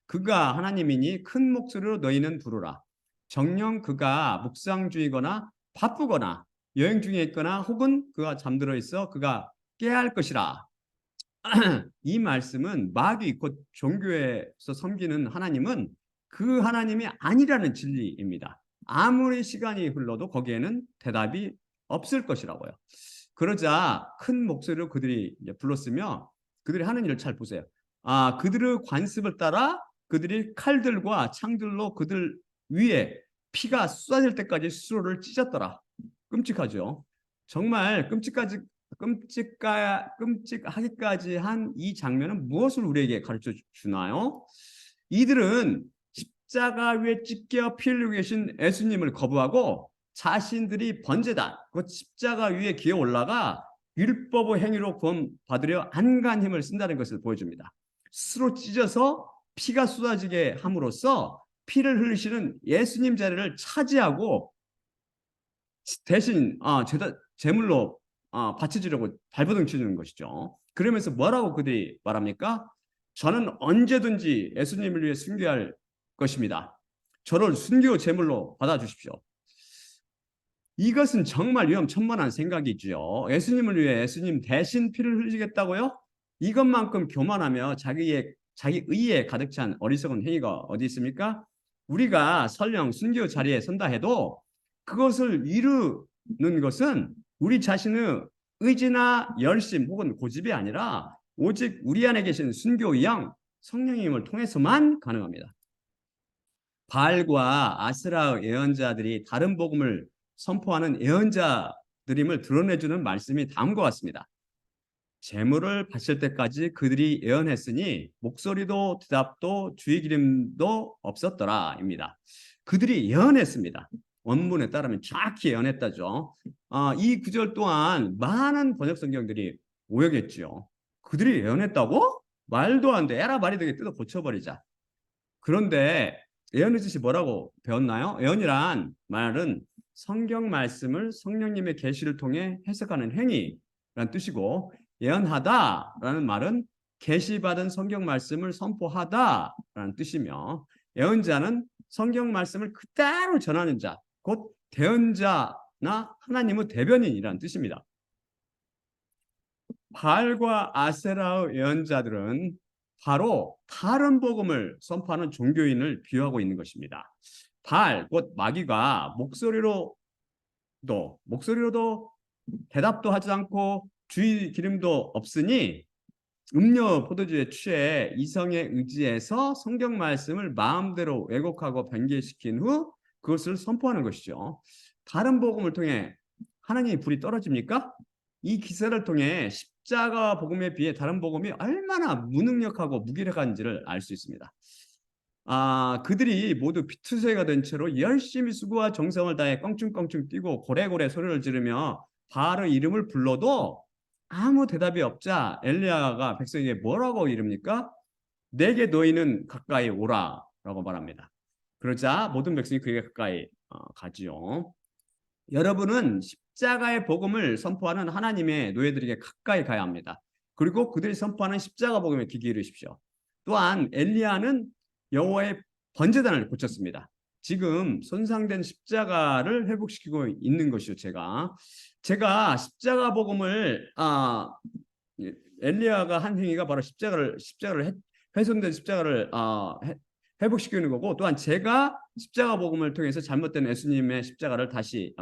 그가 하나님이니 큰 목소리로 너희는 부르라. 정녕 그가 묵상 중이거나 바쁘거나 여행 중에 있거나 혹은 그가 잠들어 있어 그가 깨야 할 것이라. 이 말씀은 마귀 곧 종교에서 섬기는 하나님은 그 하나님이 아니라는 진리입니다. 아무리 시간이 흘러도 거기에는 대답이 없을 것이라고요. 그러자 큰 목소리로 그들이 불렀으며 그들이 하는 일을 잘 보세요. 그들의 관습을 따라 그들이 칼들과 창들로 그들 위에 피가 쏟아질 때까지 스스로를 찢었더라. 끔찍하죠. 정말 끔찍하기까지 한 이 장면은 무엇을 우리에게 가르쳐 주나요? 이들은 십자가 위에 찢겨 피 흘리고 계신 예수님을 거부하고 자신들이 번제단, 그 십자가 위에 기어 올라가 율법의 행위로 구원받으려 안간 힘을 쓴다는 것을 보여줍니다. 스스로 찢어서 피가 쏟아지게 함으로써 피를 흘리시는 예수님 자리를 차지하고 대신 제물로 바쳐지려고 발버둥 치는 것이죠. 그러면서 뭐라고 그들이 말합니까? 저는 언제든지 예수님을 위해 순교할 것입니다. 저를 순교 제물로 받아주십시오. 이것은 정말 위험천만한 생각이죠. 예수님을 위해 예수님 대신 피를 흘리겠다고요? 이것만큼 교만하며 자기의 자기 의에 가득 찬 어리석은 행위가 어디 있습니까? 우리가 설령 순교 자리에 선다 해도 그것을 이루는 것은 우리 자신의 의지나 열심 혹은 고집이 아니라 오직 우리 안에 계신 순교의 영 성령님을 통해서만 가능합니다. 바알과 아스라의 예언자들이 다른 복음을 선포하는 예언자들임을 드러내주는 말씀이 다음과 같습니다. 재물을 바칠 때까지 그들이 예언했으니 목소리도 대답도 주의 기름도 없었더라입니다. 그들이 예언했습니다. 원문에 따르면 정확히 예언했다죠. 이 구절 또한 많은 번역 성경들이 오역했죠. 그들이 예언했다고? 말도 안 돼. 에라 말이 되게 뜯어 고쳐버리자. 그런데 예언의 뜻이 뭐라고 배웠나요? 예언이란 말은 성경 말씀을 성령님의 계시를 통해 해석하는 행위라는 뜻이고, 예언하다라는 말은 계시받은 성경 말씀을 선포하다라는 뜻이며, 예언자는 성경 말씀을 그대로 전하는 자, 곧 대언자나 하나님의 대변인이라는 뜻입니다. 바알과 아세라의 예언자들은 바로 다른 복음을 선포하는 종교인을 비유하고 있는 것입니다. 바알, 곧 마귀가 목소리로도 대답도 하지 않고 주의 기름도 없으니 음료 포도주에 취해 이성의 의지에서 성경 말씀을 마음대로 왜곡하고 변개시킨 후 그것을 선포하는 것이죠. 다른 복음을 통해 하나님의 불이 떨어집니까? 이 기사를 통해 십자가 복음에 비해 다른 복음이 얼마나 무능력하고 무기력한지를 알 수 있습니다. 그들이 모두 피투성이가 된 채로 열심히 수고와 정성을 다해 껑충껑충 뛰고 고래고래 소리를 지르며 바알의 이름을 불러도 아무 대답이 없자 엘리야가 백성에게 뭐라고 이릅니까? 내게 너희는 가까이 오라라고 말합니다. 그러자 모든 백성이 그에게 가까이 가지요. 여러분은 십자가의 복음을 선포하는 하나님의 노예들에게 가까이 가야 합니다. 그리고 그들이 선포하는 십자가 복음에 귀 기울이십시오. 또한 엘리야는 여호와의 번제단을 고쳤습니다. 지금 손상된 십자가를 회복시키고 있는 것이죠. 제가 십자가 복음을 엘리야가 한 행위가 바로 십자가를 훼손된 십자가를 회복시키는 거고, 또한 제가 십자가 복음을 통해서 잘못된 예수님의 십자가를 다시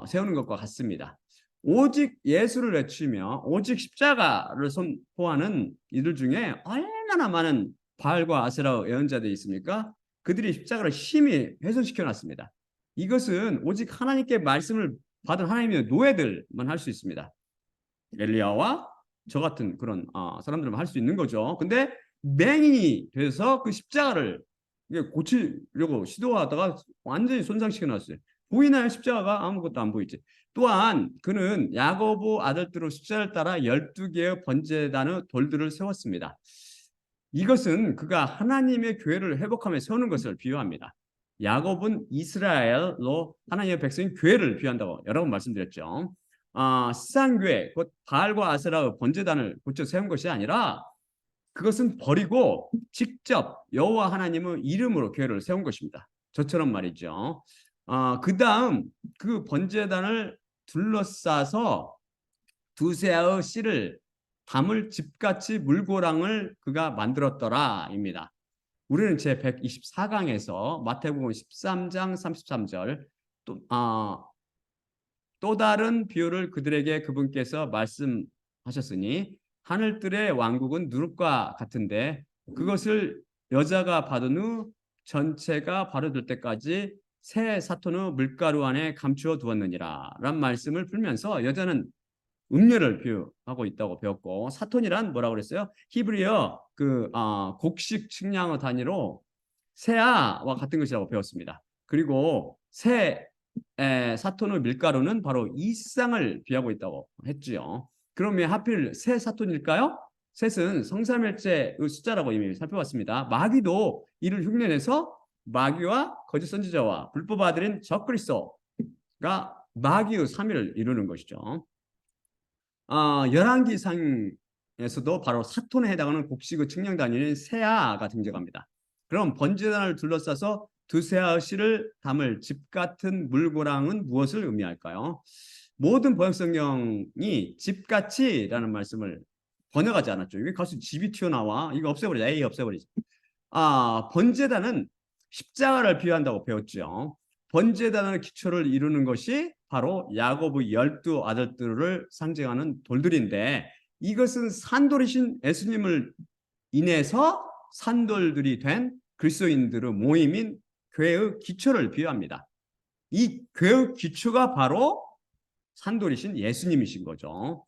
세우는 것과 같습니다. 오직 예수를 외치며 오직 십자가를 선포하는 이들 중에 얼마나 많은 바알과 아세라 예언자들이 있습니까? 그들이 십자가를 심히 훼손시켜 놨습니다. 이것은 오직 하나님께 말씀을 받은 하나님의 노예들만 할 수 있습니다. 엘리야와 저 같은 그런 사람들만 할 수 있는 거죠. 근데 맹인이 돼서 그 십자가를 고치려고 시도하다가 완전히 손상시켜 놨어요. 보이나요? 십자가가 아무것도 안 보이지. 또한 그는 야고보 아들들의 숫자를 따라 12개의 번제단의 돌들을 세웠습니다. 이것은 그가 하나님의 교회를 회복하며 세우는 것을 비유합니다. 야곱은 이스라엘로 하나님의 백성인 교회를 비유한다고 여러 번 말씀드렸죠. 시상교회, 곧 바알과 아세라의 번제단을 고쳐 세운 것이 아니라 그것은 버리고 직접 여호와 하나님의 이름으로 교회를 세운 것입니다. 저처럼 말이죠. 그 다음 그 번제단을 둘러싸서 두세아의 씨를 담을 집같이 물고랑을 그가 만들었더라입니다. 우리는 제 124강에서 마태복음 13장 33절 또 다른 비유를 그들에게 그분께서 말씀하셨으니 하늘들의 왕국은 누룩과 같은데 그것을 여자가 받은 후 전체가 바로될 때까지 새 사토의 물가루 안에 감추어 두었느니라 란 말씀을 풀면서 여자는 음료를 비유하고 있다고 배웠고, 사톤이란 뭐라고 그랬어요? 히브리어 곡식 측량의 단위로 세아와 같은 것이라고 배웠습니다. 그리고 사톤의 밀가루는 바로 이쌍을 비하고 있다고 했지요. 그러면 하필 새 사톤일까요? 셋은 성삼일체의 숫자라고 이미 살펴봤습니다. 마귀도 이를 흉내내서 마귀와 거짓 선지자와 불법 아들인 적그리스도가 마귀의 3위를 이루는 것이죠. 열왕기상에서도 바로 사톤에 해당하는 곡식의 측량 단위인 세아가 등장합니다. 그럼 번제단을 둘러싸서 두세아의 씨를 담을 집 같은 물고랑은 무엇을 의미할까요? 모든 번역 성경이 집같이라는 말씀을 번역하지 않았죠. 여기 가서 집이 튀어나와. 이거 없애버리자. A 없애버리자. 번제단은 십자가를 비유한다고 배웠죠. 번제단의 기초를 이루는 것이 바로 야고보 12 아들들을 상징하는 돌들인데, 이것은 산돌이신 예수님을 인해서 산돌들이 된 그리스도인들의 모임인 교회의 기초를 비유합니다. 이 교회의 기초가 바로 산돌이신 예수님이신 거죠.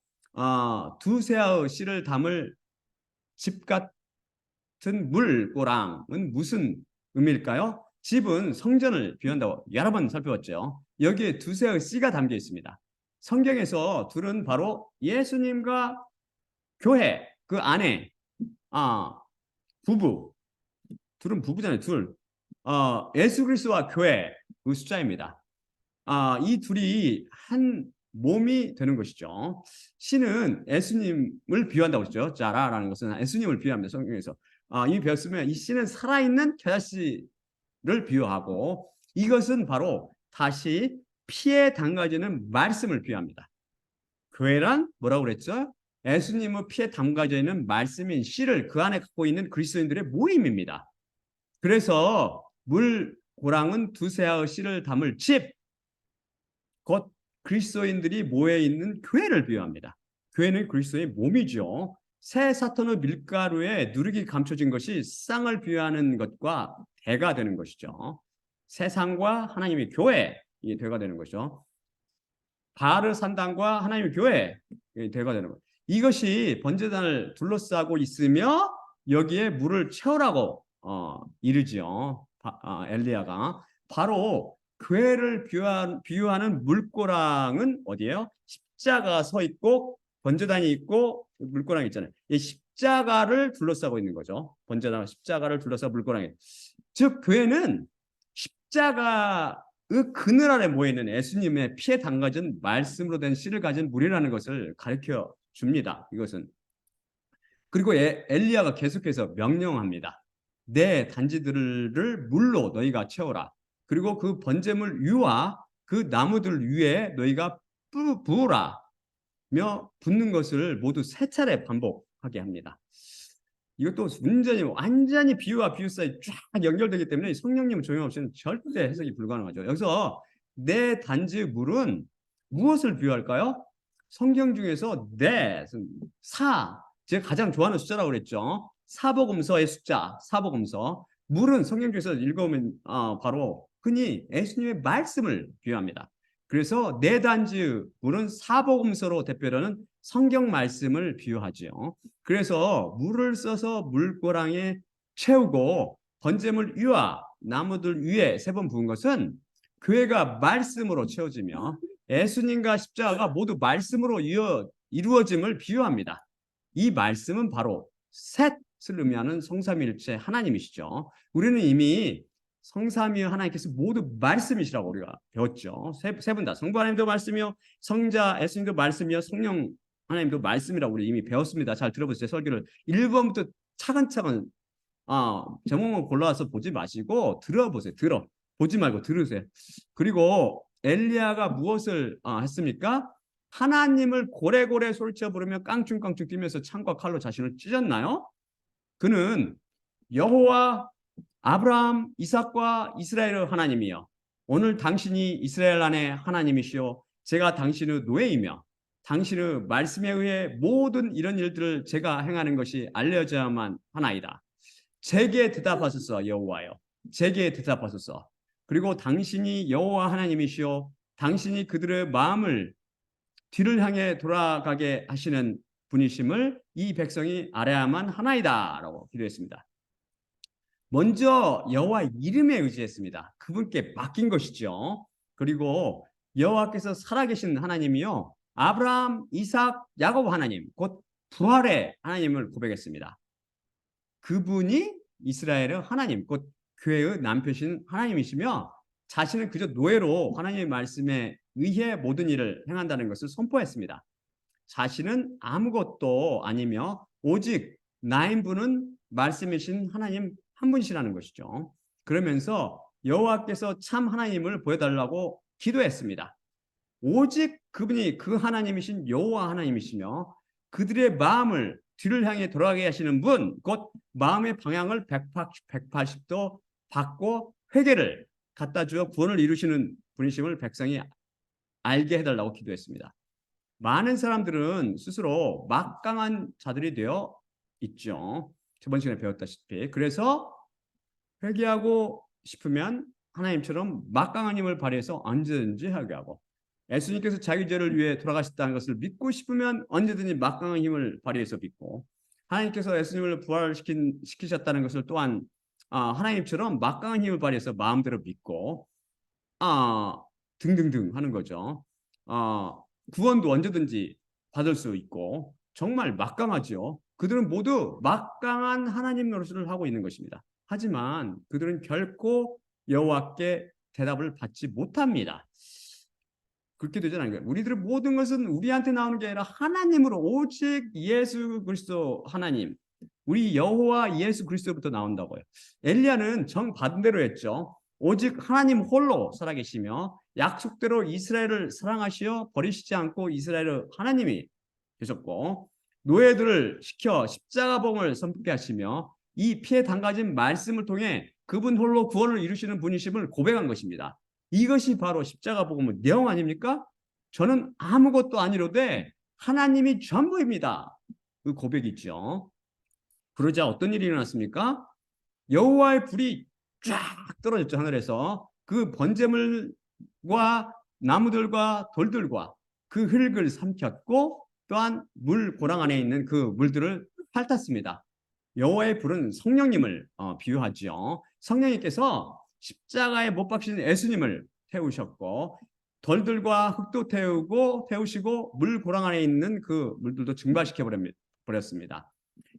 두세아의 씨를 담을 집 같은 물고랑은 무슨 의미일까요? 집은 성전을 비유한다고 여러 번 살펴봤죠. 여기에 두세아의 씨가 담겨 있습니다. 성경에서 둘은 바로 예수님과 교회, 그 안에 부부, 둘은 부부잖아요. 둘. 예수 그리스도와 교회의 숫자입니다. 이 둘이 한 몸이 되는 것이죠. 씨는 예수님을 비유한다고 했죠. 자라라는 것은 예수님을 비유합니다. 성경에서. 이미 배웠으면 이 씨는 살아있는 겨자씨를 비유하고, 이것은 바로 다시 피에 담가지는 말씀을 비유합니다. 교회란 뭐라고 그랬죠? 예수님의 피에 담가져 있는 말씀인 씨를 그 안에 갖고 있는 그리스도인들의 모임입니다. 그래서 물고랑은 두세아의 씨를 담을 집, 곧 그리스도인들이 모여 있는 교회를 비유합니다. 교회는 그리스도의 몸이죠. 새 사탄의 밀가루에 누룩이 감춰진 것이 쌍을 비유하는 것과 대가 되는 것이죠. 세상과 하나님의 교회, 이게 대가 되는 것이죠. 바르 산당과 하나님의 교회, 이게 대가 되는 것. 이것이 번제단을 둘러싸고 있으며 여기에 물을 채우라고 이르지요. 엘리야가 바로 교회를 비유하는 물고랑은 어디예요? 십자가 서 있고 번제단이 있고 물고랑이 있잖아요. 이 십자가를 둘러싸고 있는 거죠. 번제단 십자가를 둘러싸고 물고랑이. 즉 교회는 십자가의 그늘 아래 모여 있는 예수님의 피에 담가진 말씀으로 된 씨를 가진 물이라는 것을 가르쳐 줍니다. 이것은. 그리고 엘리야가 계속해서 명령합니다. 내 단지들을 물로 너희가 채워라. 그리고 그 번제물 위와 그 나무들 위에 너희가 부으라며 붓는 것을 모두 3차례 반복하게 합니다. 이것도 완전히 비유와 비유 사이 쫙 연결되기 때문에 성령님 조용 없이는 절대 해석이 불가능하죠. 여기서 내 단지 물은 무엇을 비유할까요? 성경 중에서 제가 가장 좋아하는 숫자라고 그랬죠. 사복음서의 숫자, 사복음서. 물은 성경 중에서 읽어보면 바로 흔히 예수님의 말씀을 비유합니다. 그래서 네 단지 물은 사복음서로 대표하는 성경 말씀을 비유하죠. 그래서 물을 써서 물고랑에 채우고 번제물 위와 나무들 위에 3번 부은 것은 교회가 말씀으로 채워지며 예수님과 십자가가 모두 말씀으로 이루어짐을 비유합니다. 이 말씀은 바로 셋을 의미하는 성삼위일체 하나님이시죠. 우리는 이미 성삼위 하나님께서 모두 말씀이시라고 우리가 배웠죠. 세 분 다 성부 하나님도 말씀이요, 성자 예수님도 말씀이요, 성령 하나님도 말씀이라고 우리 이미 배웠습니다. 잘 들어보세요. 설교를 1번부터 차근차근 제목을 골라서 보지 마시고 들어보세요. 보지 말고 들으세요. 그리고 엘리야가 무엇을 했습니까? 하나님을 고래고래 소리쳐 부르며 깡충깡충 뛰면서 창과 칼로 자신을 찢었나요? 그는 여호와 아브라함, 이삭과 이스라엘의 하나님이여, 오늘 당신이 이스라엘 안에 하나님이시오, 제가 당신의 노예이며 당신의 말씀에 의해 모든 이런 일들을 제가 행하는 것이 알려져야만 하나이다. 제게 대답하소서. 여호와여, 제게 대답하소서. 그리고 당신이 여호와 하나님이시오, 당신이 그들의 마음을 뒤를 향해 돌아가게 하시는 분이심을 이 백성이 알아야만 하나이다 라고 기도했습니다. 먼저 여호와 이름에 의지했습니다. 그분께 맡긴 것이죠. 그리고 여호와께서 살아계신 하나님이요, 아브라함, 이삭, 야곱 하나님, 곧 부활의 하나님을 고백했습니다. 그분이 이스라엘의 하나님, 곧 교회의 남편이신 하나님이시며 자신은 그저 노예로 하나님의 말씀에 의해 모든 일을 행한다는 것을 선포했습니다. 자신은 아무것도 아니며 오직 나인 분은 말씀이신 하나님 한 분이시라는 것이죠. 그러면서 여호와께서 참 하나님을 보여달라고 기도했습니다. 오직 그분이 그 하나님이신 여호와 하나님이시며 그들의 마음을 뒤를 향해 돌아가게 하시는 분, 곧 마음의 방향을 180도 바꿔 회개를 갖다 주어 구원을 이루시는 분이심을 백성이 알게 해달라고 기도했습니다. 많은 사람들은 스스로 막강한 자들이 되어 있죠. 저번 시간에 배웠다시피. 그래서 회개하고 싶으면 하나님처럼 막강한 힘을 발휘해서 언제든지 회개하고, 예수님께서 자기 죄를 위해 돌아가셨다는 것을 믿고 싶으면 언제든지 막강한 힘을 발휘해서 믿고, 하나님께서 예수님을 부활시키셨다는 것을 또한 하나님처럼 막강한 힘을 발휘해서 마음대로 믿고 등등등 하는 거죠. 구원도 언제든지 받을 수 있고 정말 막강하죠. 그들은 모두 막강한 하나님 노릇을 하고 있는 것입니다. 하지만 그들은 결코 여호와께 대답을 받지 못합니다. 그렇게 되지 않은 거예요. 우리들의 모든 것은 우리한테 나오는 게 아니라 하나님으로, 오직 예수 그리스도 하나님, 우리 여호와 예수 그리스도부터 나온다고요. 엘리야는 정반대로 했죠. 오직 하나님 홀로 살아계시며 약속대로 이스라엘을 사랑하시어 버리시지 않고 이스라엘의 하나님이 되셨고, 노예들을 시켜 십자가 봉을 선포케 하시며 이 피에 담가진 말씀을 통해 그분 홀로 구원을 이루시는 분이심을 고백한 것입니다. 이것이 바로 십자가 복음의 내용 아닙니까? 저는 아무것도 아니로되 하나님이 전부입니다. 그 고백이 있죠. 그러자 어떤 일이 일어났습니까? 여호와의 불이 쫙 떨어졌죠. 하늘에서 그 번제물과 나무들과 돌들과 그 흙을 삼켰고, 또한 물 고랑 안에 있는 그 물들을 핥았습니다. 여호와의 불은 성령님을 비유하죠. 성령님께서 십자가에 못 박히신 예수님을 태우셨고, 돌들과 흙도 태우시고 물 고랑 안에 있는 그 물들도 증발시켜 버렸습니다.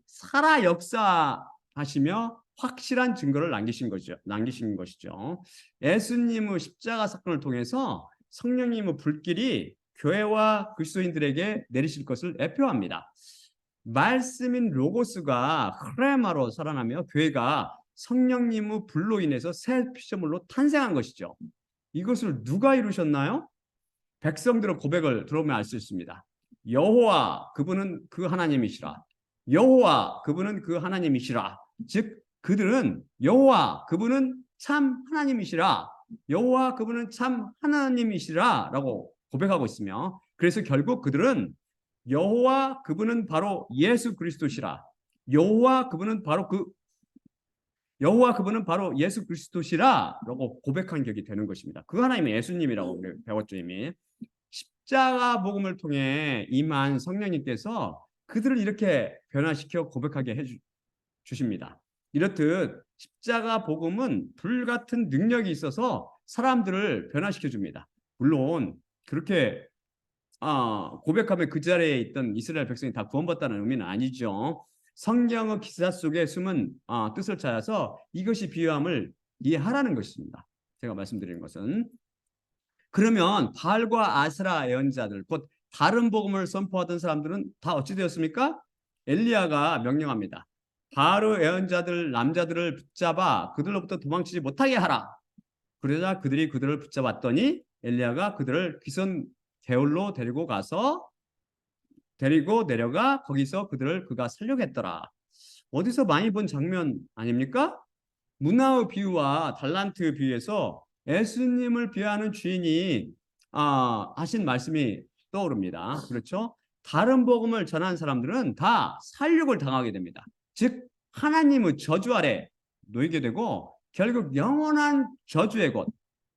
살아 역사하시며 확실한 증거를 남기신 것이죠. 예수님의 십자가 사건을 통해서 성령님의 불길이 교회와 그리스도인들에게 내리실 것을 예표합니다. 말씀인 로고스가 흐레마로 살아나며 교회가 성령님의 불로 인해서 새 피조물로 탄생한 것이죠. 이것을 누가 이루셨나요? 백성들의 고백을 들어보면 알 수 있습니다. 여호와 그분은 그 하나님이시라. 여호와 그분은 그 하나님이시라. 즉 그들은 여호와 그분은 참 하나님이시라, 여호와 그분은 참 하나님이시라 라고 고백하고 있으며, 그래서 결국 그들은 여호와 그분은 바로 예수 그리스도시라, 여호와 그분은 바로 예수 그리스도시라 라고 고백한 격이 되는 것입니다. 그 하나님은 예수님이라고 배웠죠. 이미 십자가 복음을 통해 임한 성령님께서 그들을 이렇게 변화시켜 고백하게 해주십니다. 이렇듯 십자가 복음은 불같은 능력이 있어서 사람들을 변화시켜 줍니다. 물론 그렇게 고백하면 그 자리에 있던 이스라엘 백성이 다 구원받다는 의미는 아니죠. 성경의 기사 속에 숨은 뜻을 찾아서 이것이 비유함을 이해하라는 것입니다. 제가 말씀드리는 것은, 그러면 바알과 아세라 예언자들, 곧 다른 복음을 선포하던 사람들은 다 어찌 되었습니까? 엘리야가 명령합니다. 바알의 예언자들 남자들을 붙잡아 그들로부터 도망치지 못하게 하라. 그러자 그들이 그들을 붙잡았더니 엘리야가 그들을 귀선 게울로 데리고 내려가 거기서 그가 살려겠더라. 어디서 많이 본 장면 아닙니까? 문화의 비유와 달란트 비유에서 예수님을 비유하는 주인이 하신 말씀이 떠오릅니다. 그렇죠? 다른 복음을 전하는 사람들은 다 살육을 당하게 됩니다. 즉 하나님의 저주 아래 놓이게 되고 결국 영원한 저주의 곳,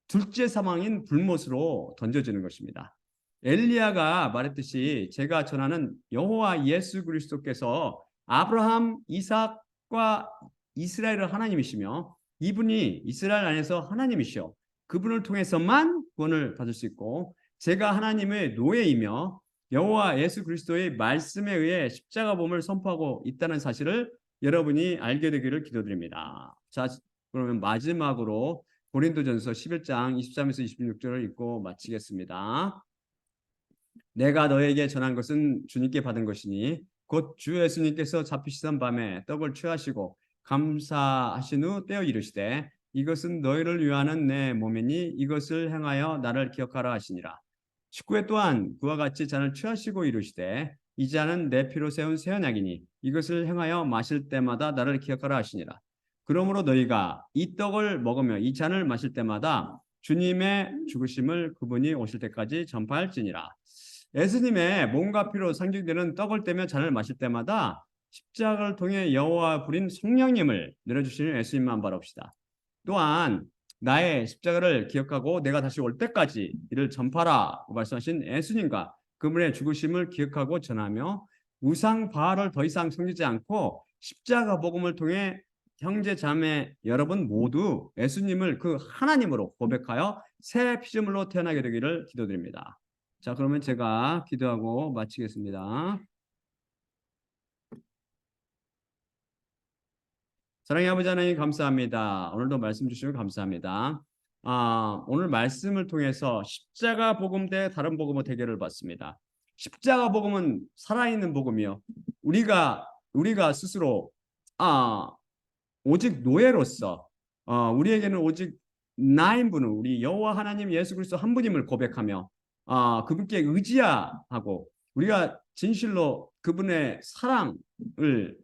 둘째 사망인 불못으로 던져지는 것입니다. 엘리야가 말했듯이 제가 전하는 여호와 예수 그리스도께서 아브라함, 이삭과 이스라엘의 하나님이시며 이분이 이스라엘 안에서 하나님이시오. 그분을 통해서만 구원을 받을 수 있고, 제가 하나님의 노예이며 여호와 예수 그리스도의 말씀에 의해 십자가 복음을 선포하고 있다는 사실을 여러분이 알게 되기를 기도드립니다. 자, 그러면 마지막으로 고린도전서 11장 23에서 26절을 읽고 마치겠습니다. 내가 너에게 전한 것은 주님께 받은 것이니 곧 주 예수님께서 잡히시던 밤에 떡을 취하시고 감사하신 후 떼어 이르시되 이것은 너희를 위하는 내 몸이니 이것을 행하여 나를 기억하라 하시니라. 19회 또한 그와 같이 잔을 취하시고 이르시되 이 잔은 내 피로 세운 새 언약이니 이것을 행하여 마실 때마다 나를 기억하라 하시니라. 그러므로 너희가 이 떡을 먹으며 이 잔을 마실 때마다 주님의 죽으심을 그분이 오실 때까지 전파할지니라. 예수님의 몸과 피로 상징되는 떡을 떼며 잔을 마실 때마다 십자가를 통해 여호와 부린 성령님을 내려주시는 예수님만 바라봅시다. 또한 나의 십자가를 기억하고 내가 다시 올 때까지 이를 전파라고 말씀하신 예수님과 그분의 죽으심을 기억하고 전하며 우상 바알을 더 이상 섬기지 않고 십자가 복음을 통해 형제 자매 여러분 모두 예수님을 그 하나님으로 고백하여 새 피조물로 태어나게 되기를 기도드립니다. 자, 그러면 제가 기도하고 마치겠습니다. 사랑의 아버지 하나님 감사합니다. 오늘도 말씀 주시면 감사합니다. 오늘 말씀을 통해서 십자가 복음 대 다른 복음의 대결을 봤습니다. 십자가 복음은 살아있는 복음이요. 우리가 스스로 오직 노예로서 우리에게는 오직 나인 분은 우리 여호와 하나님 예수 그리스도 한 분임을 고백하며 그분께 의지하고 우리가 진실로 그분의 사랑을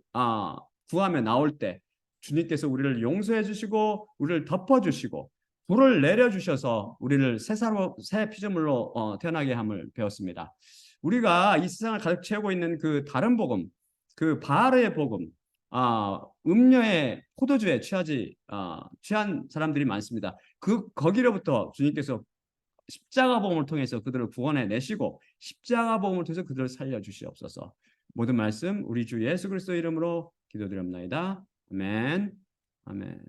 구하며 나올 때 주님께서 우리를 용서해 주시고 우리를 덮어 주시고 불을 내려 주셔서 우리를 새 피조물로 태어나게 함을 배웠습니다. 우리가 이 세상을 가득 채우고 있는 그 다른 복음, 그 바알의 복음, 음료에 포도주에 취한 사람들이 많습니다. 거기로부터 주님께서 십자가 복음을 통해서 그들을 구원해 내시고 십자가 복음을 통해서 그들을 살려 주시옵소서. 모든 말씀 우리 주 예수 그리스도 이름으로 기도드립니다. 아멘. 아멘.